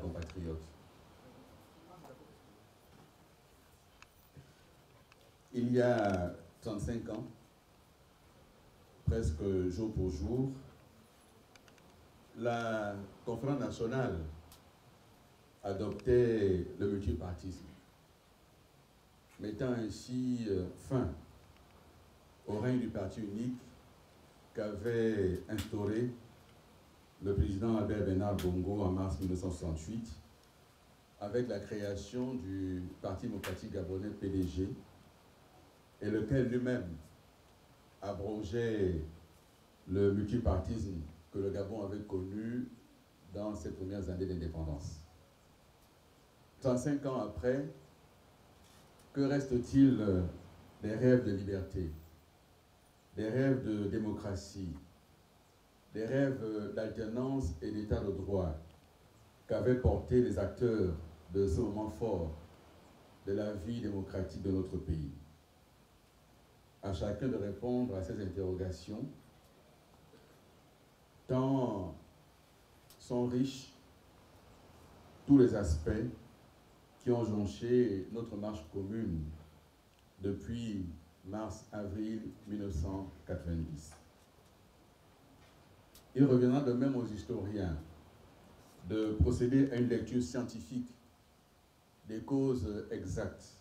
Compatriotes. Il y a 35 ans, presque jour pour jour, la conférence nationale adoptait le multipartisme, mettant ainsi fin au règne du parti unique qu'avait instauré le président Albert Bernard Bongo en mars 1968 avec la création du Parti démocratique gabonais PDG, et lequel lui-même abrogeait le multipartisme que le Gabon avait connu dans ses premières années d'indépendance. 35 ans après, que reste-t-il des rêves de liberté, des rêves de démocratie, des rêves d'alternance et d'état de droit qu'avaient porté les acteurs de ce moment fort de la vie démocratique de notre pays? À chacun de répondre à ces interrogations, tant sont riches tous les aspects qui ont jonché notre marche commune depuis mars-avril 1990. Il reviendra de même aux historiens de procéder à une lecture scientifique des causes exactes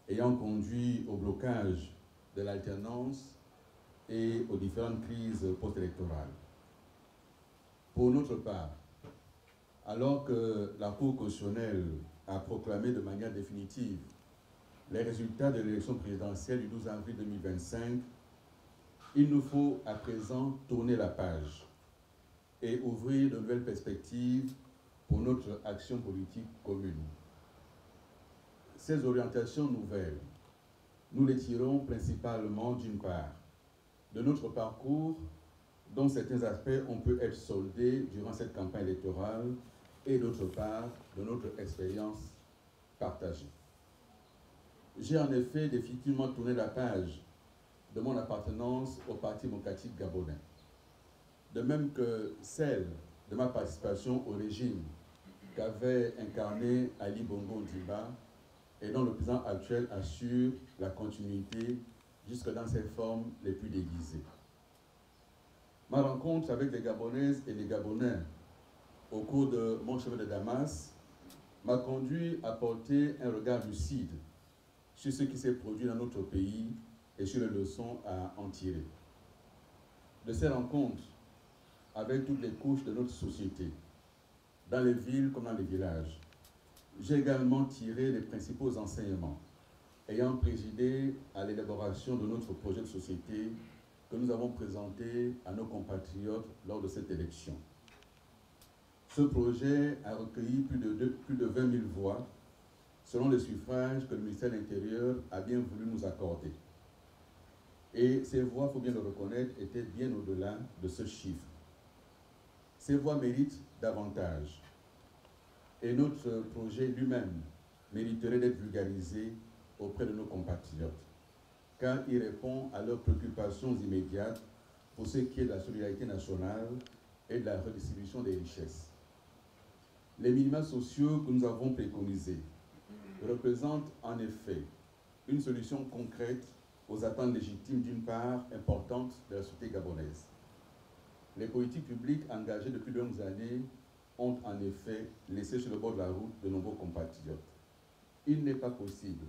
ayant conduit au blocage de l'alternance et aux différentes crises post-électorales. Pour notre part, alors que la Cour constitutionnelle a proclamé de manière définitive les résultats de l'élection présidentielle du 12 avril 2025, il nous faut à présent tourner la page et ouvrir de nouvelles perspectives pour notre action politique commune. Ces orientations nouvelles, nous les tirons principalement d'une part de notre parcours, dont certains aspects ont pu être soldés durant cette campagne électorale, et d'autre part de notre expérience partagée. J'ai en effet définitivement tourné la page de mon appartenance au Parti démocratique gabonais, de même que celle de ma participation au régime qu'avait incarné Ali Bongo Ondimba et dont le président actuel assure la continuité jusque dans ses formes les plus déguisées. Ma rencontre avec les Gabonaises et les Gabonais au cours de mon chemin de Damas m'a conduit à porter un regard lucide sur ce qui s'est produit dans notre pays et sur les leçons à en tirer. De ces rencontres avec toutes les couches de notre société, dans les villes comme dans les villages, j'ai également tiré les principaux enseignements ayant présidé à l'élaboration de notre projet de société que nous avons présenté à nos compatriotes lors de cette élection. Ce projet a recueilli plus de 20 000 voix selon les suffrages que le ministère de l'Intérieur a bien voulu nous accorder. Et ces voix, il faut bien le reconnaître, étaient bien au-delà de ce chiffre. Ces voix méritent davantage. Et notre projet lui-même mériterait d'être vulgarisé auprès de nos compatriotes, car il répond à leurs préoccupations immédiates pour ce qui est de la solidarité nationale et de la redistribution des richesses. Les minima sociaux que nous avons préconisés représentent en effet une solution concrète aux attentes légitimes d'une part importante de la société gabonaise. Les politiques publiques engagées depuis de longues années ont en effet laissé sur le bord de la route de nombreux compatriotes. Il n'est pas possible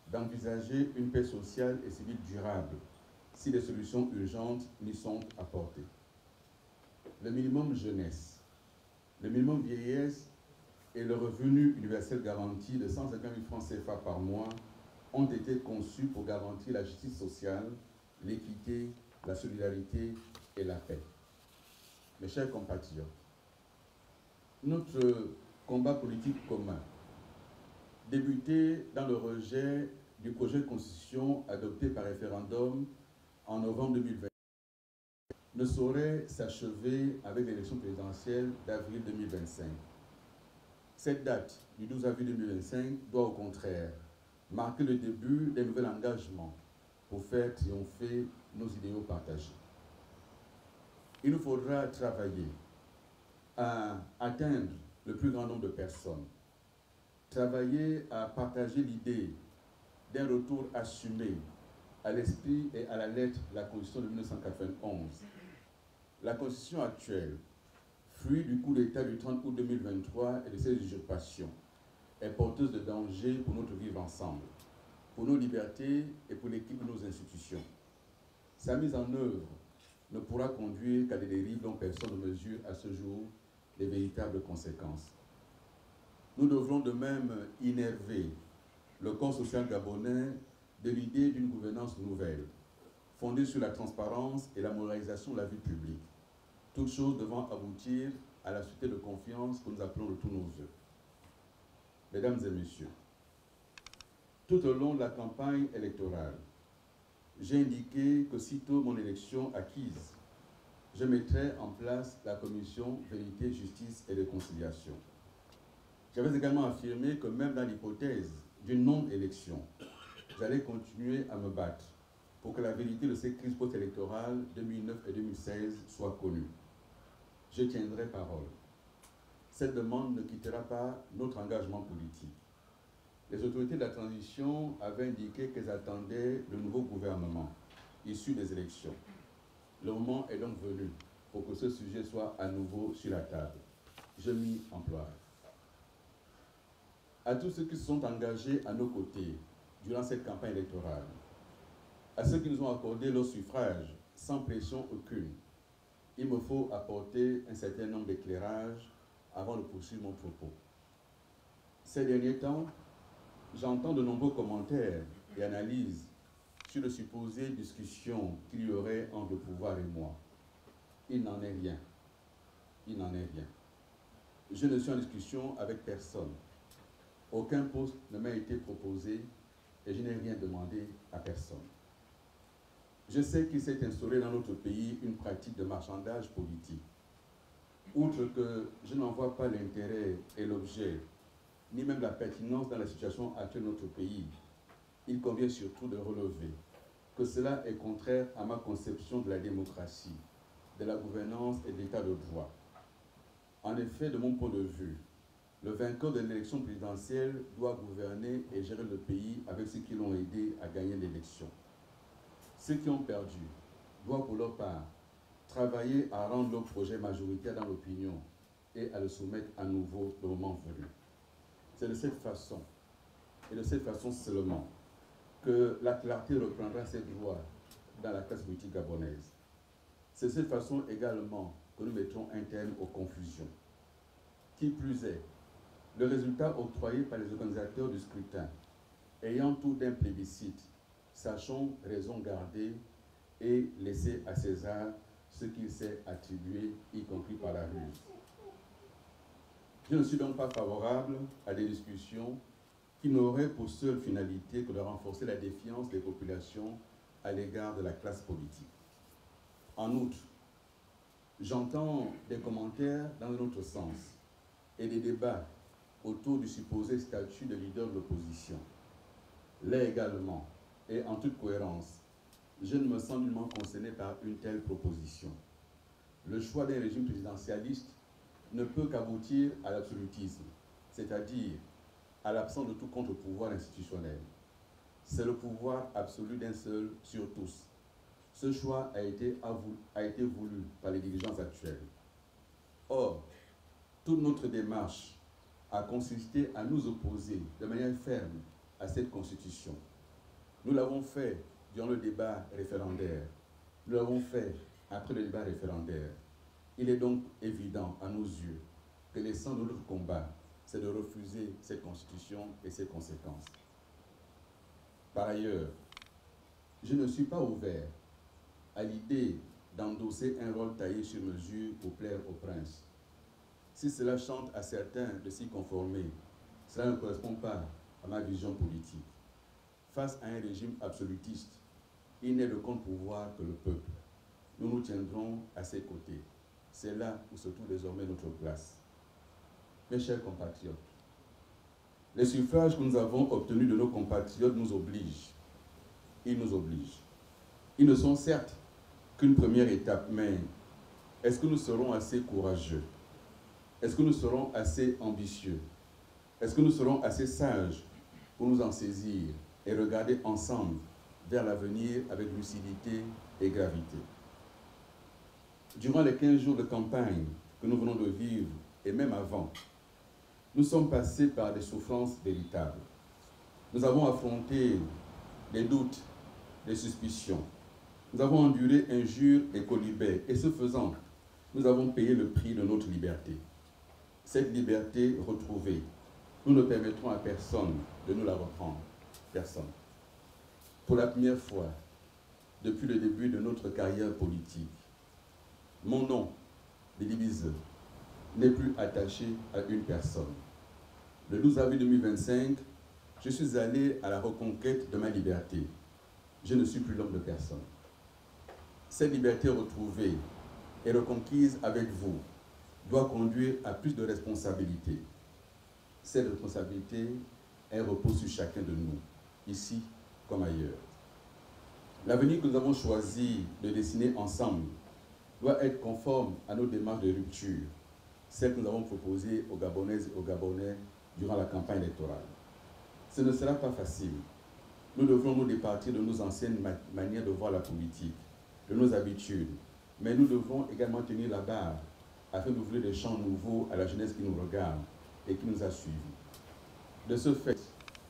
d'envisager une paix sociale et civile durable si des solutions urgentes n'y sont apportées. Le minimum jeunesse, le minimum vieillesse et le revenu universel garanti de 150 000 francs CFA par mois ont été conçus pour garantir la justice sociale, l'équité, la solidarité et la paix. Mes chers compatriotes, notre combat politique commun, débuté dans le rejet du projet de constitution adopté par référendum en novembre 2020, ne saurait s'achever avec l'élection présidentielle d'avril 2025. Cette date du 12 avril 2025 doit au contraire marquer le début d'un nouvel engagement pour faire triompher nos idéaux partagés. Il nous faudra travailler à atteindre le plus grand nombre de personnes. Travailler à partager l'idée d'un retour assumé à l'esprit et à la lettre de la Constitution de 1991. La Constitution actuelle, fruit du coup d'État du 30 août 2023 et de ses usurpations, est porteuse de danger pour notre vivre ensemble, pour nos libertés et pour l'équilibre de nos institutions. Sa mise en œuvre ne pourra conduire qu'à des dérives dont personne ne mesure à ce jour les véritables conséquences. Nous devrons de même innerver le corps social gabonais de l'idée d'une gouvernance nouvelle, fondée sur la transparence et la moralisation de la vie publique, toutes choses devant aboutir à la société de confiance que nous appelons de tous nos vœux. Mesdames et messieurs, tout au long de la campagne électorale, j'ai indiqué que sitôt mon élection acquise, je mettrai en place la commission Vérité, Justice et Réconciliation. J'avais également affirmé que même dans l'hypothèse d'une non-élection, j'allais continuer à me battre pour que la vérité de ces crises post-électorales 2009 et 2016 soit connue. Je tiendrai parole. Cette demande ne quittera pas notre engagement politique. Les autorités de la transition avaient indiqué qu'elles attendaient le nouveau gouvernement issu des élections. Le moment est donc venu pour que ce sujet soit à nouveau sur la table. Je m'y emploie. À tous ceux qui se sont engagés à nos côtés durant cette campagne électorale, à ceux qui nous ont accordé leur suffrage sans pression aucune, il me faut apporter un certain nombre d'éclairages avant de poursuivre mon propos. Ces derniers temps, j'entends de nombreux commentaires et analyses sur de supposées discussions qu'il y aurait entre le pouvoir et moi. Il n'en est rien. Il n'en est rien. Je ne suis en discussion avec personne. Aucun poste ne m'a été proposé et je n'ai rien demandé à personne. Je sais qu'il s'est instauré dans notre pays une pratique de marchandage politique. Outre que je n'en vois pas l'intérêt et l'objet, ni même la pertinence dans la situation actuelle de notre pays, il convient surtout de relever que cela est contraire à ma conception de la démocratie, de la gouvernance et de l'état de droit. En effet, de mon point de vue, le vainqueur de l'élection présidentielle doit gouverner et gérer le pays avec ceux qui l'ont aidé à gagner l'élection. Ceux qui ont perdu doivent pour leur part travailler à rendre leur projet majoritaire dans l'opinion et à le soumettre à nouveau le moment venu. C'est de cette façon, et de cette façon seulement, que la clarté reprendra ses droits dans la classe politique gabonaise. C'est de cette façon également que nous mettrons un terme aux confusions. Qui plus est, le résultat octroyé par les organisateurs du scrutin, ayant tout d'un plébiscite, sachons raison garder et laisser à César ce qu'il s'est attribué, y compris par la ruse. Je ne suis donc pas favorable à des discussions qui n'auraient pour seule finalité que de renforcer la défiance des populations à l'égard de la classe politique. En outre, j'entends des commentaires dans un autre sens et des débats autour du supposé statut de leader de l'opposition. Là également, et en toute cohérence, je ne me sens nullement concerné par une telle proposition. Le choix d'un régime présidentialiste ne peut qu'aboutir à l'absolutisme, c'est-à-dire à l'absence de tout contre-pouvoir institutionnel. C'est le pouvoir absolu d'un seul sur tous. Ce choix a été voulu par les dirigeants actuels. Or, toute notre démarche a consisté à nous opposer de manière ferme à cette constitution. Nous l'avons fait durant le débat référendaire. Nous l'avons fait après le débat référendaire. Il est donc évident à nos yeux que l'essence de notre combat, c'est de refuser cette constitution et ses conséquences. Par ailleurs, je ne suis pas ouvert à l'idée d'endosser un rôle taillé sur mesure pour plaire au prince. Si cela chante à certains de s'y conformer, cela ne correspond pas à ma vision politique. Face à un régime absolutiste, il n'est de contre-pouvoir que le peuple. Nous nous tiendrons à ses côtés. C'est là où se trouve désormais notre place. Mes chers compatriotes, les suffrages que nous avons obtenus de nos compatriotes nous obligent. Ils nous obligent. Ils ne sont certes qu'une première étape, mais est-ce que nous serons assez courageux Est-ce que nous serons assez ambitieux? Est-ce que nous serons assez sages pour nous en saisir et regarder ensemble vers l'avenir avec lucidité et gravité? Durant les 15 jours de campagne que nous venons de vivre, et même avant, nous sommes passés par des souffrances véritables. Nous avons affronté des doutes, des suspicions. Nous avons enduré injures et colibets, et ce faisant, nous avons payé le prix de notre liberté. Cette liberté retrouvée, nous ne permettrons à personne de nous la reprendre. Personne. Pour la première fois, depuis le début de notre carrière politique, mon nom, Billy Bizeux, n'est plus attaché à une personne. Le 12 avril 2025, je suis allé à la reconquête de ma liberté. Je ne suis plus l'homme de personne. Cette liberté retrouvée et reconquise avec vous doit conduire à plus de responsabilités. Cette responsabilité, elle repose sur chacun de nous, ici comme ailleurs. L'avenir que nous avons choisi de dessiner ensemble doit être conforme à nos démarches de rupture, celles que nous avons proposées aux Gabonaises et aux Gabonais durant la campagne électorale. Ce ne sera pas facile. Nous devrons nous départir de nos anciennes manières de voir la politique, de nos habitudes, mais nous devrons également tenir la barre afin d'ouvrir des champs nouveaux à la jeunesse qui nous regarde et qui nous a suivis. De ce fait,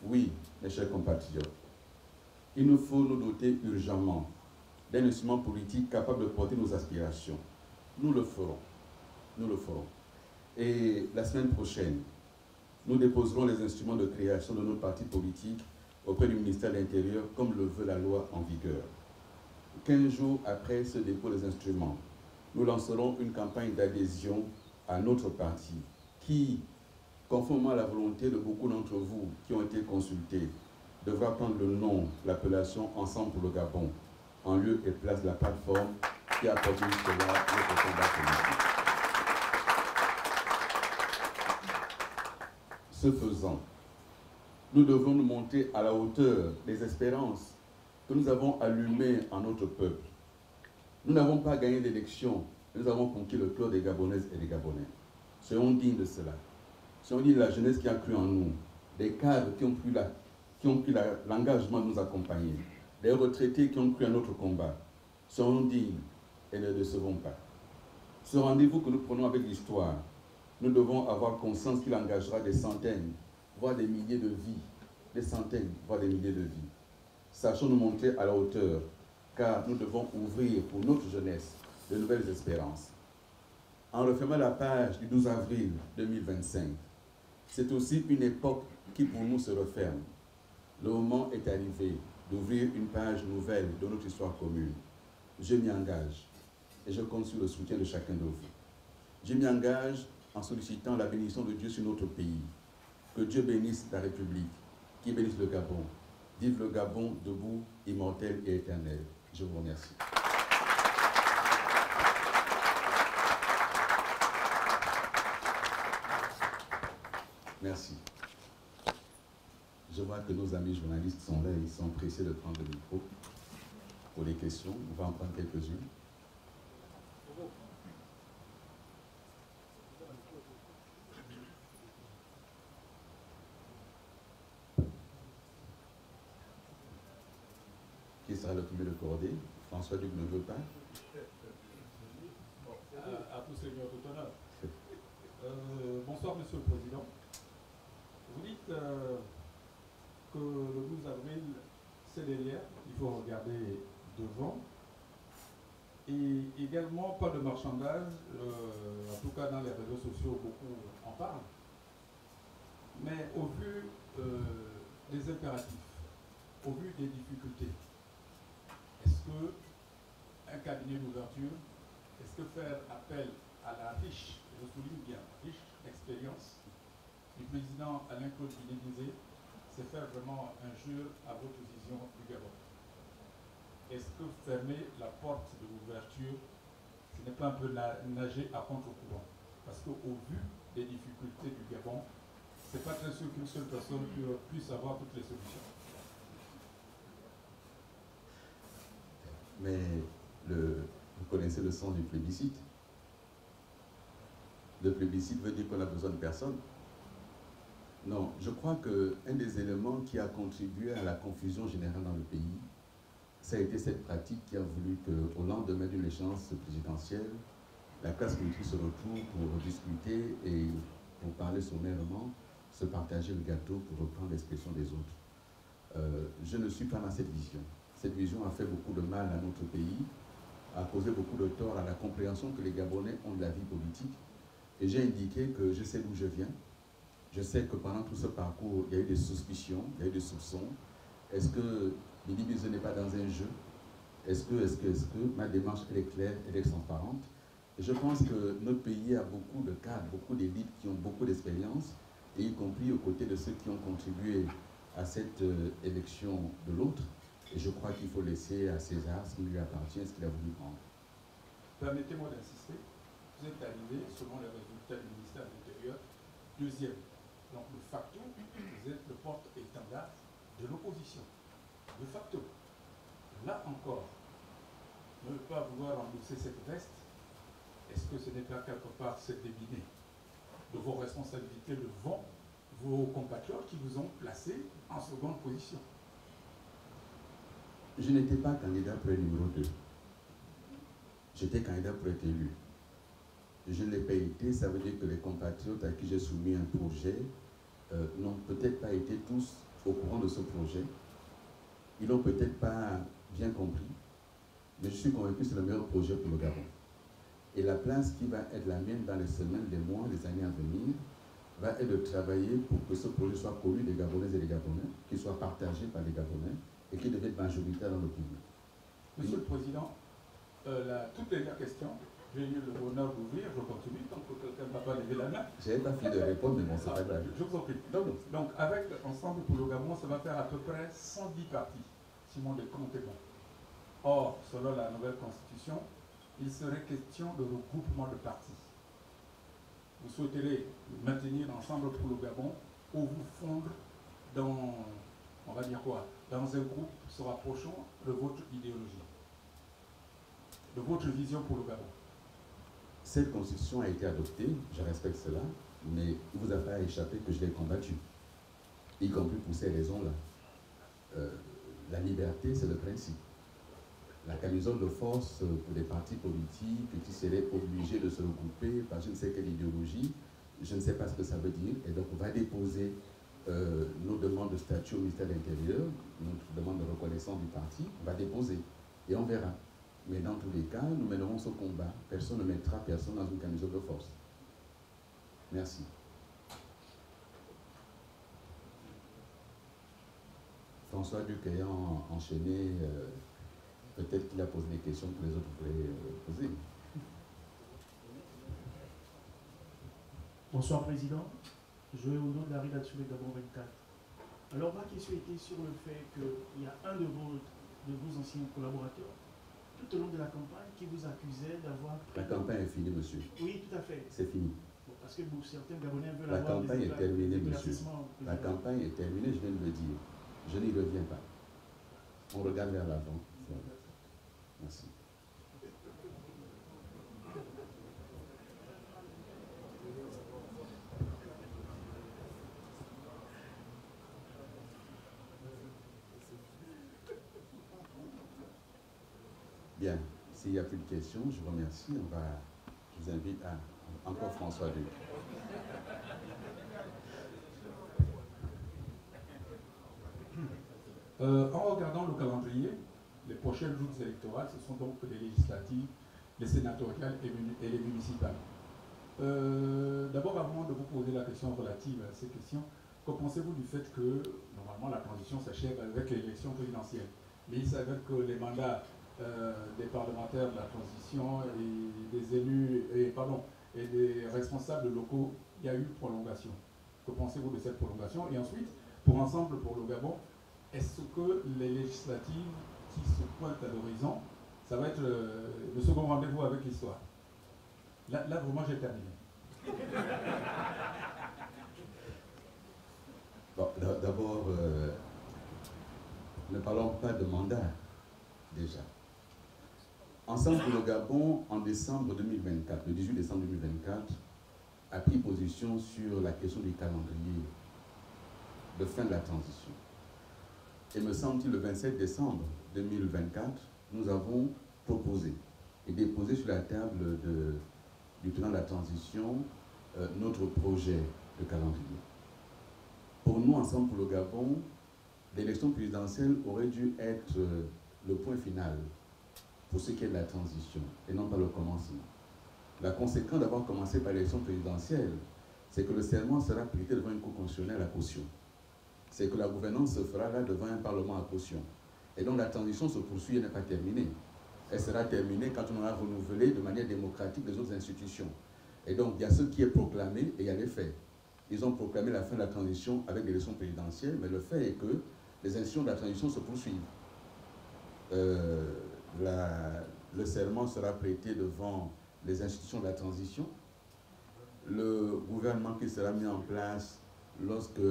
oui, mes chers compatriotes, il nous faut nous doter urgemment d'un instrument politique capable de porter nos aspirations. Nous le ferons. Nous le ferons. Et la semaine prochaine, nous déposerons les instruments de création de notre parti politique auprès du ministère de l'Intérieur, comme le veut la loi en vigueur. 15 jours après ce dépôt des instruments, nous lancerons une campagne d'adhésion à notre parti qui, conformément à la volonté de beaucoup d'entre vous qui ont été consultés, devra prendre le nom, l'appellation Ensemble pour le Gabon, en lieu et place de la plateforme qui a porté jusque-là notre combat politique. Ce faisant, nous devons nous monter à la hauteur des espérances que nous avons allumées en notre peuple. Nous n'avons pas gagné l'élection, nous avons conquis le cœur des Gabonaises et des Gabonais. Soyons dignes de cela. Soyons dignes de la jeunesse qui a cru en nous, des cadres qui ont pris l'engagement de nous accompagner, des retraités qui ont cru à notre combat. Soyons dignes et ne décevons pas. Ce rendez-vous que nous prenons avec l'histoire, nous devons avoir conscience qu'il engagera des centaines, voire des milliers de vies, des centaines, voire des milliers de vies. Sachons nous montrer à la hauteur, car nous devons ouvrir pour notre jeunesse de nouvelles espérances. En refermant la page du 12 avril 2025, c'est aussi une époque qui pour nous se referme. Le moment est arrivé d'ouvrir une page nouvelle de notre histoire commune. Je m'y engage et je compte sur le soutien de chacun de vous. Je m'y engage en sollicitant la bénédiction de Dieu sur notre pays. Que Dieu bénisse la République, qui bénisse le Gabon. Vive le Gabon debout, immortel et éternel. Je vous remercie. Merci. Je vois que nos amis journalistes sont là et ils sont pressés de prendre le micro pour les questions. On va en prendre quelques-unes. Qui sera le premier de cordée? François Duc ne veut pas. À tout seigneur, tout honneur. Bonsoir, Monsieur le Président. Vous dites que le 12 avril, c'est derrière, il faut regarder devant. Et également, pas de marchandage, en tout cas dans les réseaux sociaux, beaucoup en parlent. Mais au vu des impératifs, au vu des difficultés, est-ce qu'un cabinet d'ouverture, est-ce que faire appel à la riche, je souligne bien, riche expérience du président Alain-Claude Guinée-Bizet, c'est faire vraiment injure à votre vision du Gabon? Est-ce que fermer la porte de l'ouverture, ce n'est pas un peu nager à contre-courant? Parce qu'au vu des difficultés du Gabon, ce n'est pas très sûr qu'une seule personne puisse avoir toutes les solutions. Mais vous connaissez le sens du plébiscite. Le plébiscite veut dire qu'on a besoin de personne. Non, je crois qu'un des éléments qui a contribué à la confusion générale dans le pays, ça a été cette pratique qui a voulu qu'au lendemain d'une échéance présidentielle, la classe politique se retrouve pour discuter et pour parler sommairement, se partager le gâteau pour reprendre l'expression des autres. Je ne suis pas dans cette vision. Cette vision a fait beaucoup de mal à notre pays, a causé beaucoup de tort à la compréhension que les Gabonais ont de la vie politique. Et j'ai indiqué que je sais d'où je viens. Je sais que pendant tout ce parcours, il y a eu des suspicions, il y a eu des soupçons. Est-ce que Lili Bizo n'est pas dans un jeu? Est-ce que ma démarche elle est claire, elle est transparente? Et je pense que notre pays a beaucoup de cadres, beaucoup d'élites qui ont beaucoup d'expérience, et y compris aux côtés de ceux qui ont contribué à cette élection de l'autre. Et je crois qu'il faut laisser à César ce qui lui appartient, ce qu'il a voulu prendre. Permettez-moi d'insister. Vous êtes arrivé, selon les résultats du ministère de l'Intérieur, deuxième. Donc, de facto, vous êtes le porte-étendard de l'opposition. De facto. Là encore, ne pas vouloir endosser cette veste, est-ce que ce n'est pas quelque part se déminer de vos responsabilités devant vos compatriotes qui vous ont placé en seconde position? Je n'étais pas candidat pour le numéro 2. J'étais candidat pour être élu. Je ne l'ai pas été, ça veut dire que les compatriotes à qui j'ai soumis un projet n'ont peut-être pas été tous au courant de ce projet. Ils n'ont peut-être pas bien compris, mais je suis convaincu que c'est le meilleur projet pour le Gabon. Et la place qui va être la mienne dans les semaines, les mois, les années à venir, va être de travailler pour que ce projet soit connu des Gabonaises et des Gabonais, qu'il soit partagé par les Gabonais et qu'il devienne majoritaire dans le pays. Monsieur le Président, la toute dernière question, j'ai eu l'honneur d'ouvrir, je continue, tant que quelqu'un ne va pas lever la main. Je n'avais pas fini de répondre, mais bon, c'est pas grave. Je vous en prie. Donc, avec Ensemble pour le Gabon, ça va faire à peu près 110 partis, si mon décompte est bon. Or, selon la nouvelle constitution, il serait question de regroupement de partis. Vous souhaiterez maintenir Ensemble pour le Gabon ou vous fondre dans, on va dire quoi, dans un groupe se rapprochant de votre idéologie, de votre vision pour le Gabon? Cette constitution a été adoptée, je respecte cela, mais il ne vous a pas échappé que je l'ai combattue, y compris pour ces raisons-là. La liberté, c'est le principe. La camisole de force pour des partis politiques qui seraient obligés de se regrouper par je ne sais quelle idéologie, je ne sais pas ce que ça veut dire, et donc on va déposer nos demandes de statut au ministère de l'Intérieur, notre demande de reconnaissance du parti, on va déposer, et on verra. Mais dans tous les cas, nous mènerons ce combat. Personne ne mettra personne dans une camisole de force. Merci. François Duc ayant enchaîné, peut-être qu'il a posé des questions que les autres pourraient poser. Bonsoir Président, je vais au nom de la rédaction de Gabon 24. Alors ma question était sur le fait qu'il y a un de vos anciens collaborateurs tout au long de la campagne qui vous accusait d'avoir... La campagne est finie, monsieur. Oui, tout à fait. C'est fini. Bon, parce que certains Gabonais veulent la avoir campagne est terminée, monsieur. La Président. campagne est terminée, je viens de le dire. Je n'y reviens pas. On regarde vers l'avant. Merci. Bien, s'il n'y a plus de questions, je vous remercie. Je vous invite à encore François Duc. En regardant le calendrier, les prochaines joutes électorales, ce sont donc les législatives, les sénatoriales et les municipales. D'abord, avant de vous poser la question relative à ces questions, que pensez-vous du fait que, normalement, la transition s'achève avec l'élection présidentielle? Mais il s'avère que les mandats des parlementaires de la transition et des élus, et des responsables locaux, il y a eu prolongation. Que pensez-vous de cette prolongation? Et ensuite, pour Ensemble pour le Gabon, est-ce que les législatives qui se pointent à l'horizon, ça va être le second rendez-vous avec l'histoire? Là, vraiment, j'ai terminé. Bon, d'abord, ne parlons pas de mandat, déjà. Ensemble pour le Gabon, en décembre 2024, le 18 décembre 2024, a pris position sur la question du calendrier de fin de la transition. Et me semble-t-il, le 27 décembre 2024, nous avons proposé et déposé sur la table du plan de la transition notre projet de calendrier. Pour nous, Ensemble pour le Gabon, l'élection présidentielle aurait dû être le point final pour ce qui est de la transition et non pas le commencement. La conséquence d'avoir commencé par l'élection présidentielle, c'est que le serment sera prêté devant une cour constitutionnelle à caution. C'est que la gouvernance se fera là devant un parlement à caution. Et donc la transition se poursuit et n'est pas terminée. Elle sera terminée quand on aura renouvelé de manière démocratique les autres institutions. Et donc il y a ce qui est proclamé et il y a les faits. Ils ont proclamé la fin de la transition avec l'élection présidentielle, mais le fait est que les institutions de la transition se poursuivent. Le serment sera prêté devant les institutions de la transition. Le gouvernement qui sera mis en place lorsque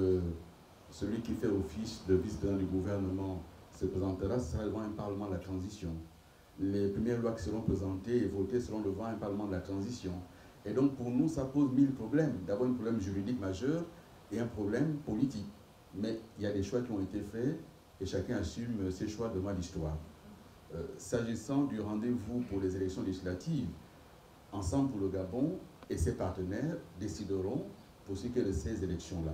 celui qui fait office de vice-président du gouvernement se présentera, ce sera devant un parlement de la transition. Les premières lois qui seront présentées et votées seront devant un parlement de la transition. Et donc pour nous, ça pose 1000 problèmes. D'abord un problème juridique majeur et un problème politique. Mais il y a des choix qui ont été faits et chacun assume ses choix devant l'histoire. S'agissant du rendez-vous pour les élections législatives, Ensemble pour le Gabon et ses partenaires décideront pour ce qui est de ces élections-là.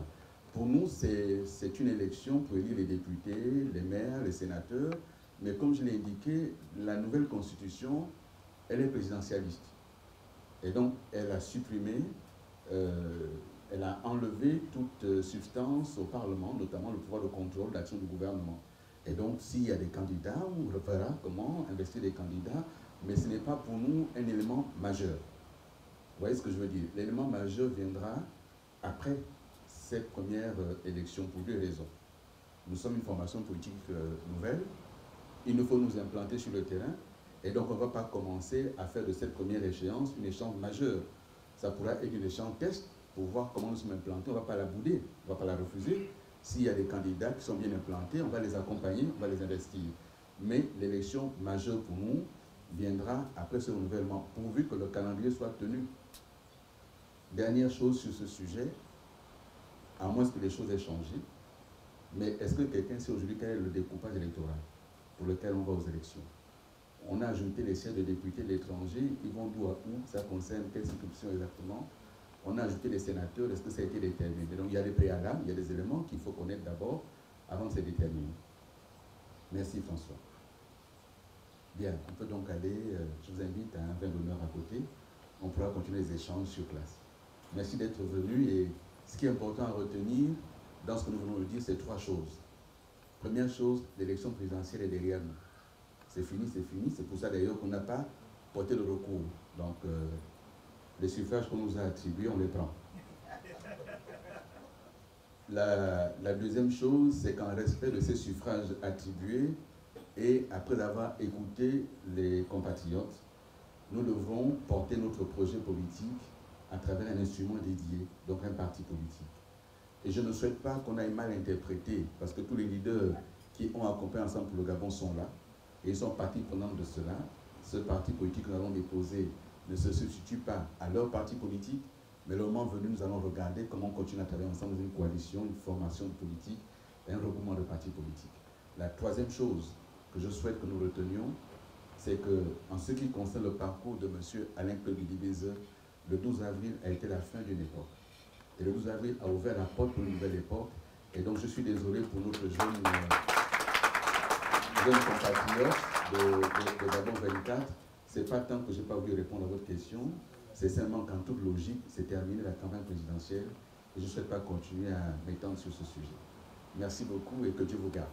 Pour nous, c'est une élection pour élire les députés, les maires, les sénateurs, mais comme je l'ai indiqué, la nouvelle constitution, elle est présidentialiste. Et donc, elle a supprimé, elle a enlevé toute substance au Parlement, notamment le pouvoir de contrôle d'action du gouvernement. Et donc, s'il y a des candidats, on verra comment investir des candidats, mais ce n'est pas pour nous un élément majeur. Vous voyez ce que je veux dire? L'élément majeur viendra après cette première élection pour deux raisons. Nous sommes une formation politique nouvelle, il nous faut nous implanter sur le terrain, et donc on ne va pas commencer à faire de cette première échéance une échéance majeure. Ça pourra être une échéance test pour voir comment nous sommes implantés, on ne va pas la bouder, on ne va pas la refuser. S'il y a des candidats qui sont bien implantés, on va les accompagner, on va les investir. Mais l'élection majeure pour nous viendra après ce renouvellement, pourvu que le calendrier soit tenu. Dernière chose sur ce sujet, à moins que les choses aient changé, mais est-ce que quelqu'un sait aujourd'hui quel est le découpage électoral pour lequel on va aux élections? On a ajouté les sièges de députés de l'étranger, ils vont d'où à où, ça concerne quelle circonscription exactement. On a ajouté les sénateurs, est-ce que ça a été déterminé? Donc il y a des préalables, il y a des éléments qu'il faut connaître d'abord avant de se déterminer. Merci François. Bien, on peut donc aller, je vous invite à un vin d'honneur à côté, on pourra continuer les échanges sur place. Merci d'être venu et ce qui est important à retenir dans ce que nous venons de dire, c'est trois choses. Première chose, l'élection présidentielle est derrière nous. C'est fini, c'est pour ça d'ailleurs qu'on n'a pas porté le recours. Donc, les suffrages qu'on nous a attribués, on les prend. La deuxième chose, c'est qu'en respect de ces suffrages attribués, et après avoir écouté les compatriotes, nous devrons porter notre projet politique à travers un instrument dédié, donc un parti politique. Et je ne souhaite pas qu'on aille mal interpréter, parce que tous les leaders qui ont accompagné Ensemble pour le Gabon sont là, et ils sont partie prenante de cela. Ce parti politique que nous allons déposer ne se substitue pas à leur parti politique, mais le moment venu, nous allons regarder comment on continue à travailler ensemble dans une coalition, une formation politique, et un regroupement de partis politiques. La troisième chose que je souhaite que nous retenions, c'est qu'en ce qui concerne le parcours de M. Alain-Claude Guidibézeux, le 12 avril a été la fin d'une époque. Et le 12 avril a ouvert la porte pour une nouvelle époque. Et donc je suis désolé pour notre jeune compatriote de Gabon 24. Ce n'est pas tant que je n'ai pas voulu répondre à votre question, c'est seulement qu'en toute logique, c'est terminé la campagne présidentielle et je ne souhaite pas continuer à m'étendre sur ce sujet. Merci beaucoup et que Dieu vous garde.